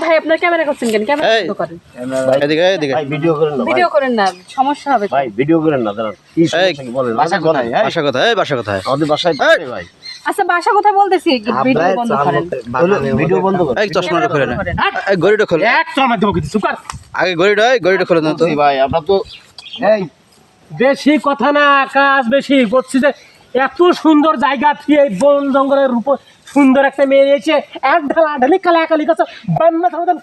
ভাই আপনার ক্যামেরা করছেন কেন? ক্যামেরা বন্ধ করেন। এদিকে এদিকে ভাই ভিডিও করেন না, ভিডিও করেন না, সমস্যা হবে তো। ভাই ভিডিও করেন না, দাঁড়ান। কি সমস্যা কি বলেন? বাসা কোথায়? বাসা কোথায়? এই বাসা কোথায়? আমাদের বাসায় আছে ভাই। আচ্ছা বাসা কথা বলতেছি, ভিডিও বন্ধ করেন। ভিডিও বন্ধ করেন। এই চশমাটা খুলে না, এই ঘড়িটা খুলে। এক চড় দেবো কিন্তু চুপ কর। আগে ঘড়িটা খুলে দাও তো। ভাই আমরা তো এই বেশি কথা না, কাজ বেশি করছি যে এত সুন্দর জায়গা থেকে এই বন জঙ্গলের উপর সুন্দর একটা মেয়ে এসে এক ঢালা ঢালি কালাকালি করছো, বান্না থামাতেন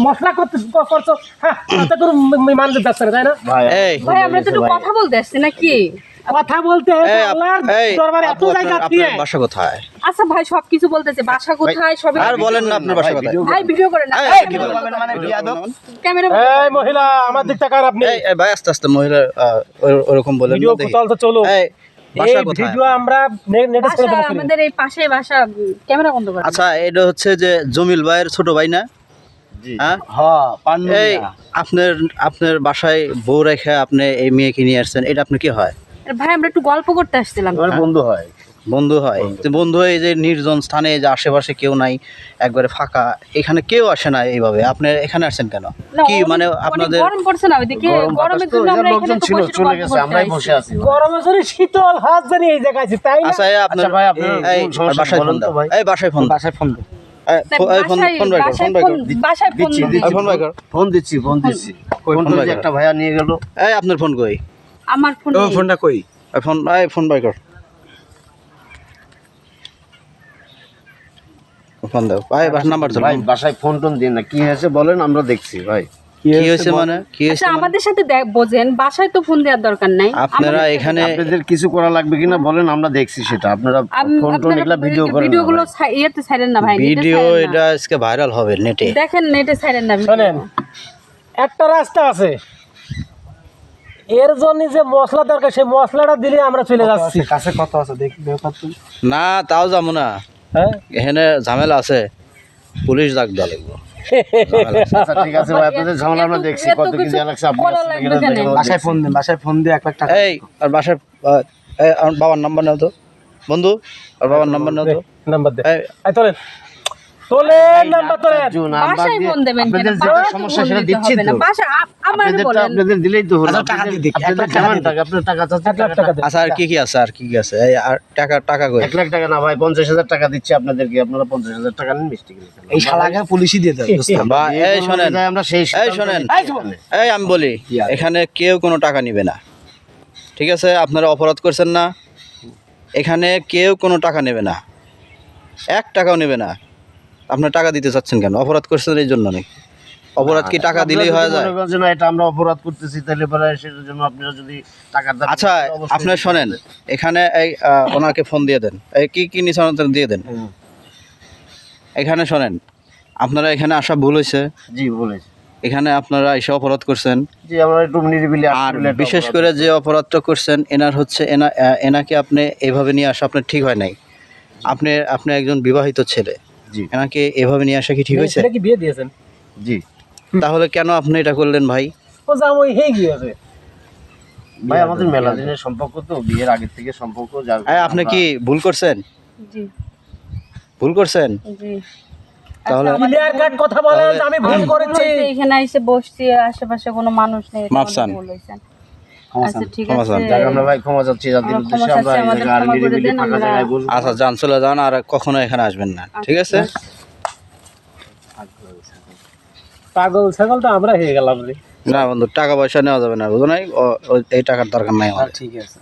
মশলা করছো। হ্যাঁ তাতে করে মানুষ যাচ্ছে না, তাই না? ভাই এই ভাই আমরা তো একটু কথা বলতে আসছি নাকি? কথা বলতে এই আল্লাহর এই দরবারে এত আপু, জায়গা আপনার দিয়ে বাসা কোথায়? আচ্ছা ভাই সবকিছু বলতেছে, বাসা কোথায় সবই। আর বলেন না আপনার বাসা কোথায়? ভাই ভিডিও করেন না, এই, কি বলেন? মানে বিয়াদব। ক্যামেরা এই মহিলা আমার দিক তাকান আপনি। এই ভাই আস্তে আস্তে মহিলা ওরকম বলেন ভিডিও না দেখি। চলতে চলো। এই এই বাসা কোথায়? ভিডিও আমরা নেটে বাসা ছেড়ে দেবো। আমাদের এই পাশে বাসা, ক্যামেরা বন্ধ করেন। আচ্ছা এটা হচ্ছে যে জমিল ভাইয়ের ছোট ভাই না? জি হ্যাঁ হ্যাঁ পান্নু এই আপনার বাসায় বউ রেখে আপনি এই মেয়েকে নিয়ে আসছেন, এটা আপনার কি হয়? ভাই আমরা একটু গল্প করতে আসছিলাম। আমার বন্ধু হয়। বন্ধু হয় তো বন্ধু হয়ে যে নির্জন স্থানে যে আশেপাশে কেউ নাই, একবারে ফাঁকা, এখানে কেউ আসে না এইভাবে, আপনি এখানে আসছেন কেন? না, কি মানে অনেক আপনাদের গরম পড়ছে না ওইদিকে? গরমের জন্য আমরা এখানে লোকজন তো ছিল, বসে চলে গল্প গেছে, করতে আমরাই আইছি। বসে আছি। গরমে যদি শীতল হাত জানিয়ে এই জায়গায় আছি, তাই না? আচ্ছা আপনার আচ্ছা ভাই, আপনার এই কোন সমস্যা বাসায় বলেন ফোন তো দাও, ভাই। এই বাসায় ফোন দাও, বাসায় ফোন দাও। তাই ফোন বাসায়- ফোন বাই কর, বাসায় ফোন বাই কর, ফোন- বাসায় ফোন দিচ্ছি, দিতে ফোন বাই কর। ফোন দিচ্ছি। ফোন ফোন তো বাই যে কর। একটা ভাইয়া নিয়ে গেল। এই আপনার ফোন কই? আমার ফোন নেই। ফোনটা কই? ফোন বাই কর, ফোন দাও ভাই, বাসা নাম্বার দাও। ভাই বাসায় ফোন টোন দিন না, কি হয়েছে বলেন, আমরা দেখছি ভাই। কি হয়েছে মানে? কি হয়েছে আচ্ছা মানে? আমাদের সাথে বোঝেন, বাসায় তো ফোন দেওয়ার দরকার নাই। আপনারা এখানে আপনাদের কিছু করা লাগবে কিনা বলেন, আমরা দেখছি সেটা। আপনারা ফোন টোন এগুলা ভিডিও করেন না ভিডিওগুলো ভাই। ইয়েতে ছাড়েন না ভাই, নেটে ভিডিও ছাড়েন না। এটা আজকে ভাইরাল হবে নেটে। দেখেন নেটে ছাড়েন না ভিডিও। শোনেন, একটা রাস্তা আছে, এর জন্য যে মশলা দরকার সেই মশলাটা দিলে আমরা চলে যাচ্ছি। কাছে কত আছে দেখি না তাও যাবো না, হ্যাঁ এখানে ঝামেলা আছে, পুলিশ ডাক দেওয়া লাগবে। আচ্ছা ঠিক আছে ভাই, আপনাদের ঝামেলা আমরা দেখছি, এত কত কি কিছু দেয়া লাগছে আপনি করা আসলে লাগবে এখানে কেন? দেখেন। বাসায় ফোন দিয়ে 1 লাখ টাকা এই আর বাসায় আমার বাবার নাম্বার নাও তো বন্ধু, আর বাবার নাম্বার নাও তো। নাম্বার দে। এই, এই তোলেন নাম্বার তোলেন। নাম্বার বাসায় দিয়ে ফোন দেবেন কেন? আপনাদের যেটা বাসায় সমস্যা ফোন সেটা দিতে দিচ্ছি হবে না। তো। বাসা আমার আপনাদেরটা বলেন। আপনাদের দিলেই তো হলো। আচ্ছা, টাকা দিয়ে দিই। আপনাদের 1 লাখ টাকা কেমন দিয়ে টাকা? আপনার টাকা চাচ্ছেন? 1 লাখ টাকা দে। আচ্ছা আর কি কি আছে, আর কি কি আছে? এই আর টাকা কই? 1 লাখ টাকা না ভাই, 50,000 টাকা দিচ্ছি আপনাদেরকে। আপনারা 50,000 টাকা নিন, মিষ্টি কিনে খেলাম। এই শালাকে পুলিশই দিয়ে দেয় বা বিয়ে এই করবো শোনেন, না, আমরা সেই এই সিদ্ধান্ত শোনেন, নিচ্ছি। এই আমি বলি, এখানে কেউ কোনো টাকা নিবে না, ঠিক আছে? আপনারা অপরাধ করছেন না, এখানে কেউ কোনো টাকা নেবে না, 1 টাকাও নেবে না। আপনার টাকা দিতে চাচ্ছেন কেন? অপরাধ করছেন এই জন্য নাকি? অপরাধ কি টাকা দিলেই হয়ে যায়? মনে করছেন না এটা আমরা অপরাধ করতেছি, তাহলে পরে সেটার জন্য আপনারা যদি টাকার দাবি আচ্ছা করেন, অবশ্যই আপনার শোনেন, এখানে এই ওনাকে ফোন দিয়ে দেন, এই কি নিছেন দিয়ে দেন। হুম। এখানে শোনেন, আপনারা এখানে আসা ভুল হয়েছে, জি বলেছি। এখানে আপনারা এসে অপরাধ করছেন। জি আমরা একটু নিরিবিলি আসছি আর বলে একটা বিশেষ অপরাধ। করে যে অপরাধটা করছেন এনার হচ্ছে এনাকে আপনি এভাবে নিয়ে আসা আপনার ঠিক হয় নাই। আপনি একজন বিবাহিত ছেলে, জি এনাকে এভাবে নিয়ে আসা কি ঠিক হয়েছে? ছেলে কি বিয়ে দিয়েছেন? জি তাহলে কেন আপনি এটা করলেন ভাই? ও জামাই হয়ে গিয়েছে। ভাই আমাদের মেলা দিনের সম্পর্ক, তো বিয়ের আগের থেকে সম্পর্ক। যার আপনি কি ভুল করছেন? জি ভুল করছেন? জি। তাহলে ক্লিয়ার কাট কথা বলেন যে আমি ভুল করেছি। হয়েছে, এখানে এসে বসছি, আশেপাশে কোনো মানুষ নেই, এটা মাফ আমাদের চান। ভুল হয়েছে। আচ্ছা ঠিক ক্ষমা চান। আছে, যাক আমরা ভাই ক্ষমা চাচ্ছি, যাদের আমরা উদ্দেশ্যে ক্ষমা আমরা চাচ্ছি, এই আমাদের জায়গায় আর ক্ষমা করে নিরিবিলি দেন, ফাঁকা আমরা- জায়গায় বলবো। আচ্ছা যান, চলে যান, আর কখনো এখানে আসবেন না, ঠিক আছে? পাগল ছাগল তো আমরা হয়ে গেলাম রে। না বন্ধু, টাকা পয়সা নেওয়া যাবে না, বুঝো নাই? এই টাকার দরকার নাই আমার। ঠিক আছে।